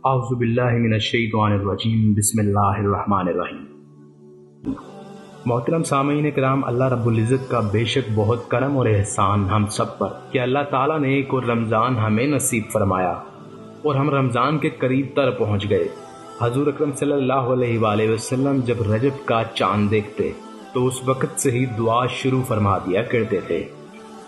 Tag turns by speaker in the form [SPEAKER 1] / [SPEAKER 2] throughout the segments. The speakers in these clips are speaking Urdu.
[SPEAKER 1] اعوذ باللہ من الشیطان الرجیم بسم اللہ الرحمن الرحیم۔ محترم سامعین کرام، اللہ رب العزت کا بے شک بہت کرم اور احسان ہم سب پر کہ اللہ تعالیٰ نے ایک اور رمضان ہمیں نصیب فرمایا اور ہم رمضان کے قریب تر پہنچ گئے۔ حضور اکرم صلی اللہ علیہ وآلہ وسلم جب رجب کا چاند دیکھتے تو اس وقت سے ہی دعا شروع فرما دیا کرتے تھے،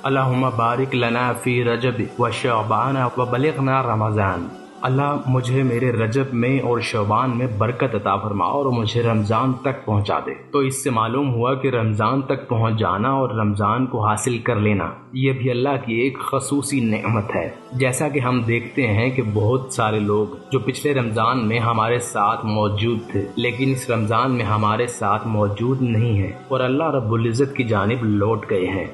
[SPEAKER 1] اللہم بارک لنا فی رجب و شعبان و بلغنا رمضان۔ اللہ مجھے میرے رجب میں اور شعبان میں برکت عطا فرما اور مجھے رمضان تک پہنچا دے۔ تو اس سے معلوم ہوا کہ رمضان تک پہنچ جانا اور رمضان کو حاصل کر لینا یہ بھی اللہ کی ایک خصوصی نعمت ہے۔ جیسا کہ ہم دیکھتے ہیں کہ بہت سارے لوگ جو پچھلے رمضان میں ہمارے ساتھ موجود تھے لیکن اس رمضان میں ہمارے ساتھ موجود نہیں ہیں اور اللہ رب العزت کی جانب لوٹ گئے ہیں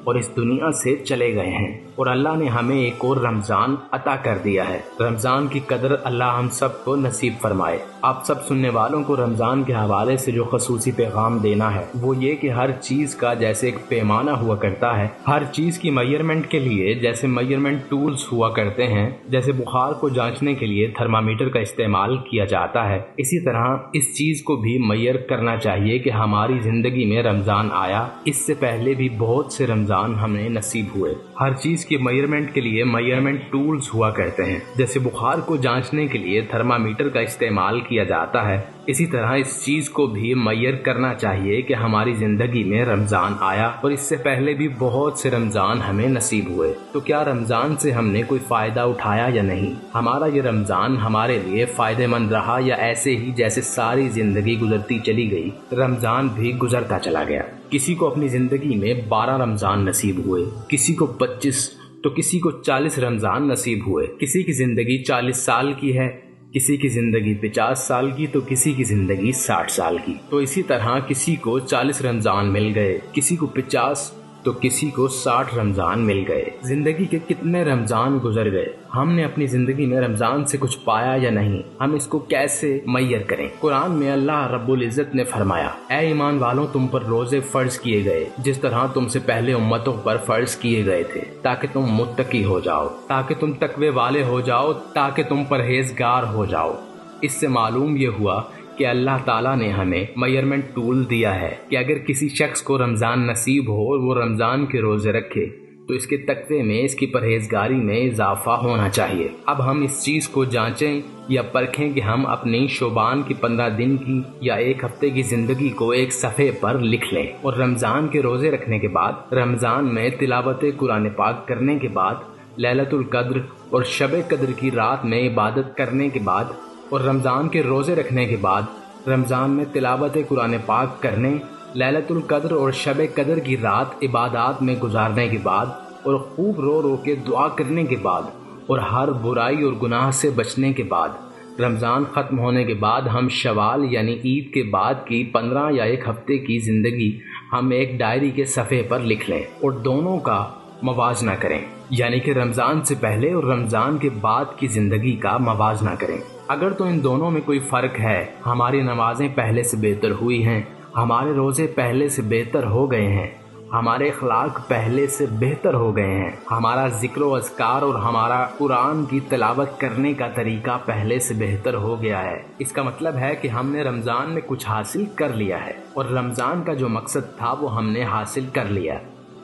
[SPEAKER 1] اور اس دنیا سے چلے گئے ہیں، اور اللہ نے ہمیں ایک اور رمضان عطا کر دیا ہے۔ رمضان کی قدر اللہ ہم سب کو نصیب فرمائے۔ آپ سب سننے والوں کو رمضان کے حوالے سے جو خصوصی پیغام دینا ہے وہ یہ کہ ہر چیز کا جیسے ایک پیمانہ ہوا کرتا ہے، ہر چیز کی میئرمنٹ کے لیے جیسے میئرمنٹ ٹولز ہوا کرتے ہیں، جیسے بخار کو جانچنے کے لیے تھرمامیٹر کا استعمال کیا جاتا ہے، اسی طرح اس چیز کو بھی میئر کرنا چاہیے کہ ہماری زندگی میں رمضان آیا، اس سے پہلے بھی بہت سے رمضان ہمیں نصیب ہوئے۔ ہر چیز کی میئرمنٹ کے لیے میئرمنٹ ٹولز ہوا کرتے ہیں، جیسے بخار کو جانچنے کے لیے تھرمامیٹر کا استعمال کیا جاتا ہے، اسی طرح اس چیز کو بھی میئر کرنا چاہیے کہ ہماری زندگی میں رمضان آیا اور اس سے پہلے بھی بہت سے رمضان ہمیں نصیب ہوئے۔ تو کیا رمضان سے ہم نے کوئی فائدہ اٹھایا یا نہیں؟ ہمارا یہ رمضان ہمارے لیے فائدہ مند رہا یا ایسے ہی جیسے ساری زندگی گزرتی چلی گئی رمضان بھی گزرتا چلا گیا؟ کسی کو اپنی زندگی میں 12 رمضان نصیب ہوئے، کسی کو 25 تو کسی کو 40 رمضان نصیب ہوئے۔ کسی کی زندگی 40 سال کی ہے، کسی کی زندگی 50 سال کی تو کسی کی زندگی 60 سال کی۔ تو اسی طرح کسی کو 40 رمضان مل گئے، کسی کو 50 تو کسی کو 60 رمضان مل گئے۔ زندگی کے کتنے رمضان گزر گئے؟ ہم نے اپنی زندگی میں رمضان سے کچھ پایا یا نہیں؟ ہم اس کو کیسے میئر کریں؟ قرآن میں اللہ رب العزت نے فرمایا، اے ایمان والوں، تم پر روزے فرض کیے گئے جس طرح تم سے پہلے امتوں پر فرض کیے گئے تھے، تاکہ تم متقی ہو جاؤ، تاکہ تم تقوی والے ہو جاؤ، تاکہ تم پرہیزگار ہو جاؤ۔ اس سے معلوم یہ ہوا کہ اللہ تعالیٰ نے ہمیں میئرمنٹ ٹول دیا ہے کہ اگر کسی شخص کو رمضان نصیب ہو اور وہ رمضان کے روزے رکھے تو اس کے تقوی میں، اس کی پرہیزگاری میں اضافہ ہونا چاہیے۔ اب ہم اس چیز کو جانچیں یا پرکھیں کہ ہم اپنی شعبان کی 15 دن کی یا ایک ہفتے کی زندگی کو ایک صفحے پر لکھ لیں، اور رمضان کے روزے رکھنے کے بعد، رمضان میں تلاوت قرآن پاک کرنے کے بعد، لیلۃ القدر اور شب قدر کی رات میں عبادت کرنے کے بعد، اور رمضان کے روزے رکھنے کے بعد رمضان میں تلاوت قرآن پاک کرنے، لیلۃ القدر اور شب قدر کی رات عبادات میں گزارنے کے بعد، اور خوب رو رو کے دعا کرنے کے بعد، اور ہر برائی اور گناہ سے بچنے کے بعد، رمضان ختم ہونے کے بعد ہم شوال یعنی عید کے بعد کی 15 یا ایک ہفتے کی زندگی ہم ایک ڈائری کے صفحے پر لکھ لیں اور دونوں کا موازنہ کریں، یعنی کہ رمضان سے پہلے اور رمضان کے بعد کی زندگی کا موازنہ کریں۔ اگر تو ان دونوں میں کوئی فرق ہے، ہماری نمازیں پہلے سے بہتر ہوئی ہیں، ہمارے روزے پہلے سے بہتر ہو گئے ہیں، ہمارے اخلاق پہلے سے بہتر ہو گئے ہیں، ہمارا ذکر و اذکار اور ہمارا قرآن کی تلاوت کرنے کا طریقہ پہلے سے بہتر ہو گیا ہے، اس کا مطلب ہے کہ ہم نے رمضان میں کچھ حاصل کر لیا ہے اور رمضان کا جو مقصد تھا وہ ہم نے حاصل کر لیا۔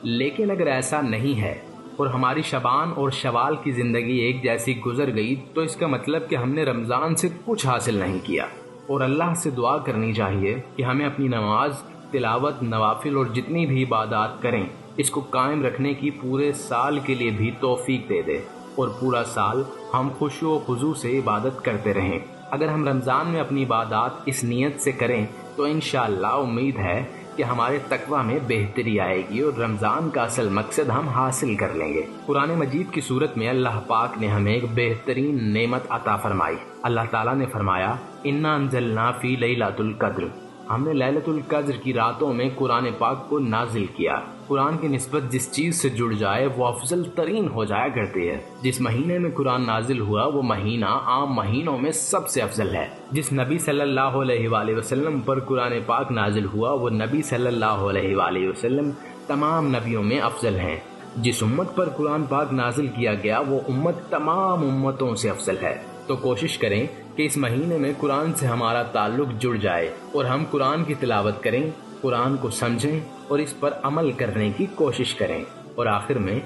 [SPEAKER 1] لیکن اگر ایسا نہیں ہے اور ہماری شعبان اور شوال کی زندگی ایک جیسی گزر گئی تو اس کا مطلب کہ ہم نے رمضان سے کچھ حاصل نہیں کیا، اور اللہ سے دعا کرنی چاہیے کہ ہمیں اپنی نماز، تلاوت، نوافل اور جتنی بھی عبادات کریں اس کو قائم رکھنے کی پورے سال کے لیے بھی توفیق دے دے، اور پورا سال ہم خشوع و خضوع سے عبادت کرتے رہیں۔ اگر ہم رمضان میں اپنی عبادات اس نیت سے کریں تو انشاءاللہ امید ہے کہ ہمارے تقوی میں بہتری آئے گی اور رمضان کا اصل مقصد ہم حاصل کر لیں گے۔ قرآن مجید کی صورت میں اللہ پاک نے ہمیں ایک بہترین نعمت عطا فرمائی۔ اللہ تعالیٰ نے فرمایا، انا انزلنا فی لیلۃ القدر، ہم نے لیلۃ القدر کی راتوں میں قرآن پاک کو نازل کیا۔ قرآن کی نسبت جس چیز سے جڑ جائے وہ افضل ترین ہو جایا کرتی ہے۔ جس مہینے میں قرآن نازل ہوا وہ مہینہ عام مہینوں میں سب سے افضل ہے۔ جس نبی صلی اللہ علیہ وآلہ وسلم پر قرآن پاک نازل ہوا وہ نبی صلی اللہ علیہ وآلہ وسلم تمام نبیوں میں افضل ہیں۔ جس امت پر قرآن پاک نازل کیا گیا وہ امت تمام امتوں سے افضل ہے۔ تو کوشش کریں کہ اس مہینے میں قرآن سے ہمارا تعلق جڑ جائے اور ہم قرآن کی تلاوت کریں، قرآن کو سمجھیں اور اس پر عمل کرنے کی کوشش کریں۔ اور آخر میں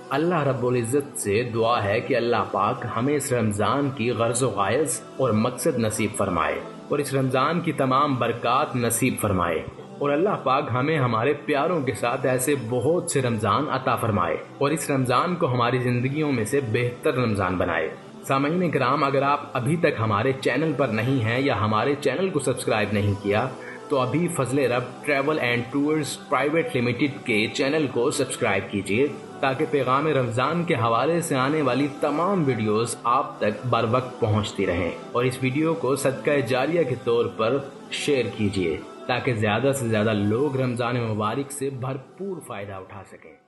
[SPEAKER 1] اللہ رب العزت سے دعا ہے کہ اللہ پاک ہمیں اس رمضان کی غرض و غایت اور مقصد نصیب فرمائے اور اس رمضان کی تمام برکات نصیب فرمائے، اور اللہ پاک ہمیں ہمارے پیاروں کے ساتھ ایسے بہت سے رمضان عطا فرمائے اور اس رمضان کو ہماری زندگیوں میں سے بہتر رمضان بنائے۔ سامعین کرام، اگر آپ ابھی تک ہمارے چینل پر نہیں ہیں یا ہمارے چینل کو سبسکرائب نہیں کیا تو ابھی Fazal Rab travel and tours private limited کے چینل کو سبسکرائب کیجیے تاکہ پیغام رمضان کے حوالے سے آنے والی تمام ویڈیوز آپ تک بر وقت پہنچتی رہیں، اور اس ویڈیو کو صدقہ جاریہ کے طور پر شیئر کیجیے تاکہ زیادہ سے زیادہ لوگ رمضان مبارک سے بھرپور فائدہ اٹھا سکیں۔